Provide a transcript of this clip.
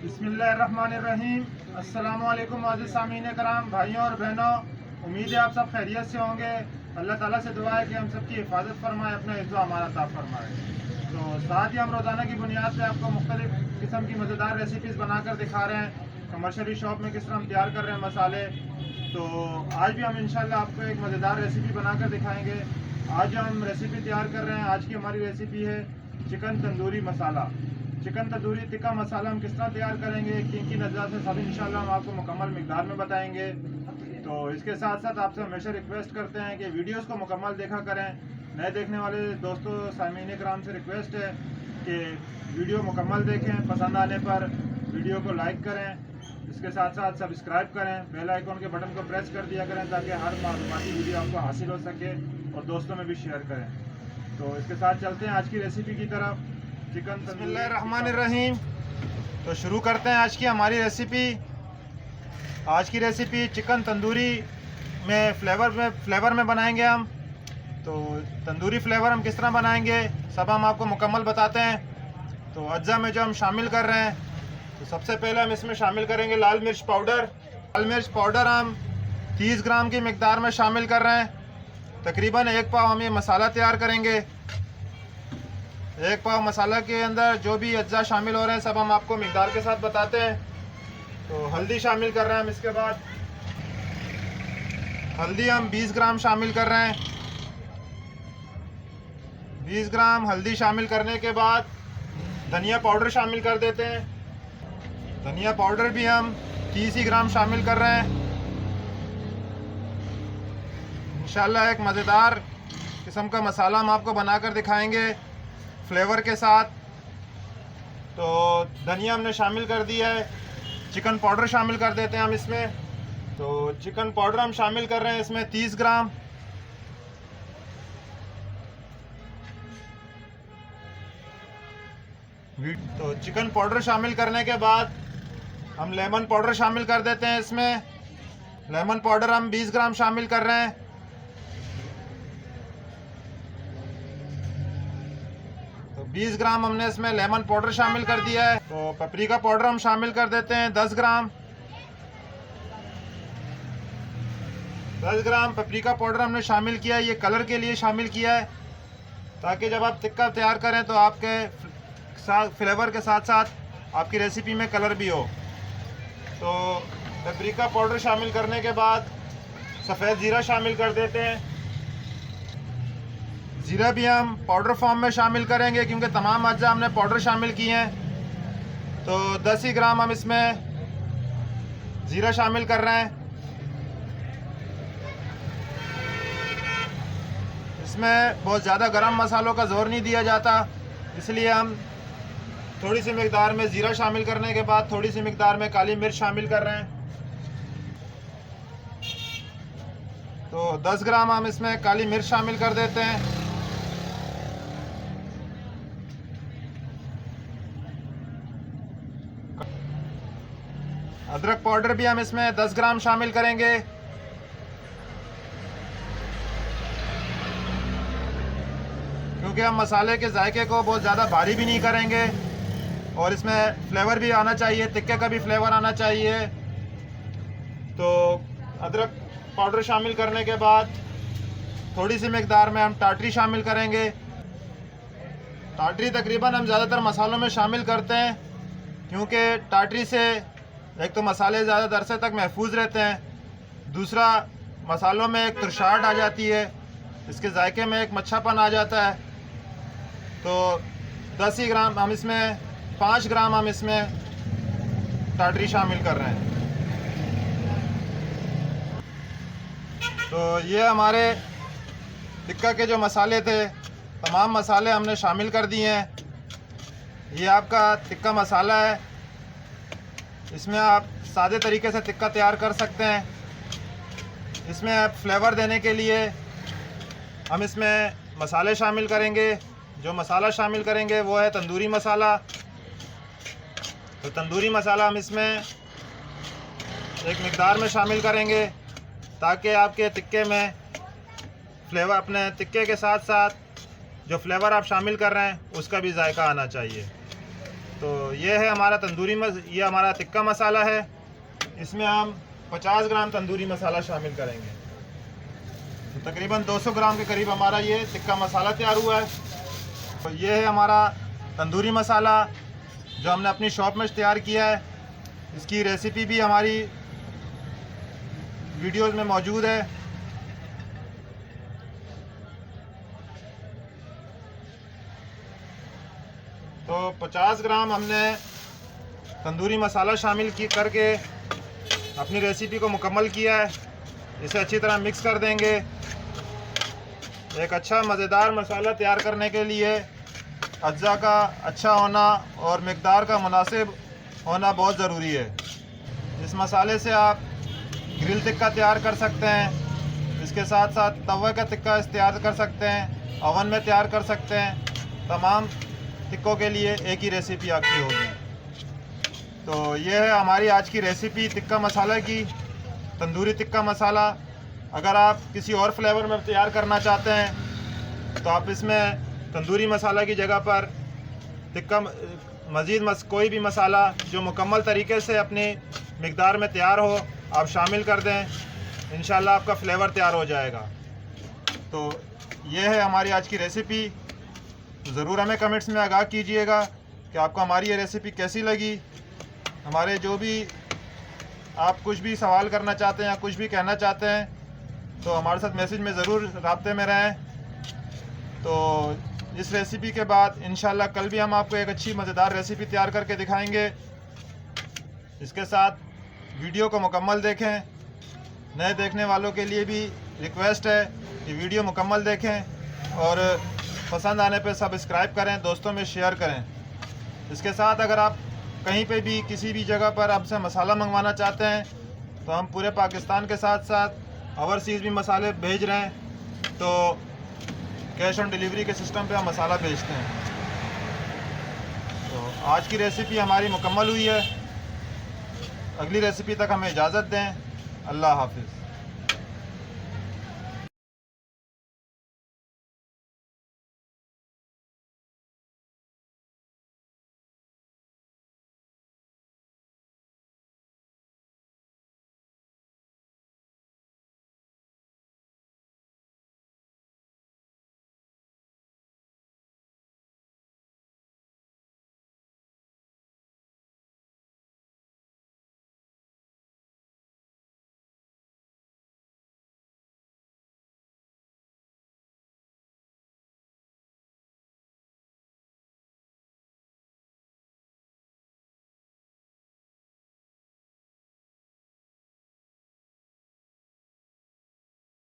बिस्मिल्लाहिर्रहमानिर्रहीम। अस्सलामुअलैकुम आज़िज़ सामीन कराम, भाइयों और बहनों, उम्मीद है आप सब खैरियत से होंगे। अल्लाह ताला से दुआ है कि हम सबकी हिफाजत फरमाए, अपना हिफ्ज़ अमानत अता फरमाए। तो साथ ही हम रोज़ाना की बुनियाद पे आपको मुख्तलिफ़ किस्म की मज़ेदार रेसिपीज़ बनाकर दिखा रहे हैं। कमर्शियली शॉप में किस तरह हम तैयार कर रहे हैं मसाले। तो आज भी हम इंशाल्लाह आपको एक मज़ेदार रेसिपी बनाकर दिखाएँगे। आज जो हम रेसिपी तैयार कर रहे हैं, आज की हमारी रेसिपी है चिकन तंदूरी मसाला। चिकन तंदूरी टिक्का मसाला हम किस तरह तैयार करेंगे, किन किन अज्जा से, सब इंशाल्लाह हम आपको मुकम्मल मिकदार में बताएंगे। तो इसके साथ साथ आपसे हमेशा रिक्वेस्ट करते हैं कि वीडियोस को मुकम्मल देखा करें। नए देखने वाले दोस्तों सामीन कराम से रिक्वेस्ट है कि वीडियो मुकम्मल देखें, पसंद आने पर वीडियो को लाइक करें, इसके साथ साथ सब्सक्राइब करें, बेल आइकन के बटन को प्रेस कर दिया करें ताकि हर मालूमाती वीडियो आपको हासिल हो सके और दोस्तों में भी शेयर करें। तो इसके साथ चलते हैं आज की रेसिपी की तरफ। चिकन बिस्मिल्लाहिर्रहमानिर्रहीम। तो शुरू करते हैं आज की हमारी रेसिपी। आज की रेसिपी चिकन तंदूरी में फ्लेवर में बनाएंगे हम। तो तंदूरी फ्लेवर हम किस तरह बनाएंगे सब हम आपको मुकम्मल बताते हैं। तो अज्जा में जो हम शामिल कर रहे हैं, तो सबसे पहले हम इसमें शामिल करेंगे लाल मिर्च पाउडर। लाल मिर्च पाउडर हम 30 ग्राम की मिकदार में शामिल कर रहे हैं। तकरीबन 1 पाव हम ये मसाला तैयार करेंगे। 1 पाव मसाला के अंदर जो भी अज्जा शामिल हो रहे हैं सब हम आपको मिकदार के साथ बताते हैं। तो हल्दी शामिल कर रहे हैं हम। इसके बाद हल्दी हम 20 ग्राम शामिल कर रहे हैं। 20 ग्राम हल्दी शामिल करने के बाद धनिया पाउडर शामिल कर देते हैं। धनिया पाउडर भी हम 30 ही ग्राम शामिल कर रहे हैं। इंशाल्लाह एक मज़ेदार किस्म का मसाला हम आपको बनाकर दिखाएंगे फ्लेवर के साथ। तो धनिया हमने शामिल कर दिया है। चिकन पाउडर शामिल कर देते हैं हम इसमें। तो चिकन पाउडर हम शामिल कर रहे हैं इसमें 30 ग्राम। तो चिकन पाउडर शामिल करने के बाद हम लेमन पाउडर शामिल कर देते हैं इसमें। लेमन पाउडर हम 20 ग्राम शामिल कर रहे हैं। तो 20 ग्राम हमने इसमें लेमन पाउडर शामिल कर दिया है। तो पेपरिका पाउडर हम शामिल कर देते हैं 10 ग्राम। 10 ग्राम पेपरिका पाउडर हमने शामिल किया है। ये कलर के लिए शामिल किया है ताकि जब आप टिक्का तैयार करें तो आपके साथ फ्लेवर के साथ साथ आपकी रेसिपी में कलर भी हो। तो पेपरिका पाउडर शामिल करने के बाद सफ़ेद ज़ीरा शामिल कर देते हैं। ज़ीरा भी हम पाउडर फॉर्म में शामिल करेंगे क्योंकि तमाम अज्जा हमने पाउडर शामिल किए हैं। तो 10 ही ग्राम हम इसमें ज़ीरा शामिल कर रहे हैं। इसमें बहुत ज़्यादा गरम मसालों का ज़ोर नहीं दिया जाता, इसलिए हम थोड़ी सी मिकदार में ज़ीरा शामिल करने के बाद थोड़ी सी मिकदार में काली मिर्च शामिल कर रहे हैं। तो 10 ग्राम हम इसमें काली मिर्च शामिल कर देते हैं। अदरक पाउडर भी हम इसमें 10 ग्राम शामिल करेंगे। क्योंकि हम मसाले के जायके को बहुत ज़्यादा भारी भी नहीं करेंगे और इसमें फ्लेवर भी आना चाहिए, टिक्के का भी फ्लेवर आना चाहिए। तो अदरक पाउडर शामिल करने के बाद थोड़ी सी मिकदार में हम टाटरी शामिल करेंगे। टाटरी तकरीबन हम ज़्यादातर मसालों में शामिल करते हैं क्योंकि टाटरी से एक तो मसाले ज़्यादा अरसे तक महफूज रहते हैं, दूसरा मसालों में एक तुरशाहट आ जाती है, इसके जायके में एक मच्छापन आ जाता है। तो 10 ही ग्राम हम इसमें 5 ग्राम हम इसमें टाटरी शामिल कर रहे हैं। तो ये हमारे टिक्का के जो मसाले थे, तमाम मसाले हमने शामिल कर दिए हैं। ये आपका टिक्का मसाला है। इसमें आप सादे तरीके से टिक्का तैयार कर सकते हैं। इसमें आप फ्लेवर देने के लिए हम इसमें मसाले शामिल करेंगे। जो मसाला शामिल करेंगे वो है तंदूरी मसाला। तो तंदूरी मसाला हम इसमें एक मिकदार में शामिल करेंगे ताकि आपके टिक्के में फ्लेवर, अपने टिक्के के साथ साथ जो फ्लेवर आप शामिल कर रहे हैं उसका भी जायका आना चाहिए। तो ये है हमारा ये हमारा टिक्का मसाला है। इसमें हम 50 ग्राम तंदूरी मसाला शामिल करेंगे। तो तकरीबन 200 ग्राम के करीब हमारा ये टिक्का मसाला तैयार हुआ है। तो ये है हमारा तंदूरी मसाला जो हमने अपनी शॉप में तैयार किया है। इसकी रेसिपी भी हमारी वीडियोस में मौजूद है। तो 50 ग्राम हमने तंदूरी मसाला शामिल करके अपनी रेसिपी को मुकम्मल किया है। इसे अच्छी तरह मिक्स कर देंगे। एक अच्छा मज़ेदार मसाला तैयार करने के लिए अज्जा का अच्छा होना और मिकदार का मुनासिब होना बहुत ज़रूरी है। इस मसाले से आप ग्रिल टिक्का तैयार कर सकते हैं। इसके साथ साथ तवे का टिक्का तैयार कर सकते हैं, ओवन में तैयार कर सकते हैं। तमाम टिक्कों के लिए एक ही रेसिपी आपकी होगी। तो ये है हमारी आज की रेसिपी टिक्का मसाला की, तंदूरी टिक्का मसाला। अगर आप किसी और फ्लेवर में तैयार करना चाहते हैं तो आप इसमें तंदूरी मसाला की जगह पर टिक्का कोई भी मसाला जो मुकम्मल तरीके से अपनी मिकदार में तैयार हो आप शामिल कर दें। इंशाल्लाह आपका फ्लेवर तैयार हो जाएगा। तो ये है हमारी आज की रेसिपी। ज़रूर हमें कमेंट्स में आगाह कीजिएगा कि आपको हमारी ये रेसिपी कैसी लगी। हमारे जो भी आप कुछ भी सवाल करना चाहते हैं या कुछ भी कहना चाहते हैं तो हमारे साथ मैसेज में ज़रूर राब्ते में रहें। तो इस रेसिपी के बाद इंशाल्लाह कल भी हम आपको एक अच्छी मज़ेदार रेसिपी तैयार करके दिखाएंगे। इसके साथ वीडियो को मुकम्मल देखें। नए देखने वालों के लिए भी रिक्वेस्ट है कि वीडियो मुकम्मल देखें और पसंद आने पर सब्सक्राइब करें, दोस्तों में शेयर करें। इसके साथ अगर आप कहीं पे भी किसी भी जगह पर आपसे मसाला मंगवाना चाहते हैं तो हम पूरे पाकिस्तान के साथ साथ ओवरसीज़ भी मसाले भेज रहे हैं। तो कैश ऑन डिलीवरी के सिस्टम पे हम मसाला भेजते हैं। तो आज की रेसिपी हमारी मुकम्मल हुई है। अगली रेसिपी तक हमें इजाज़त दें। अल्लाह हाफिज़।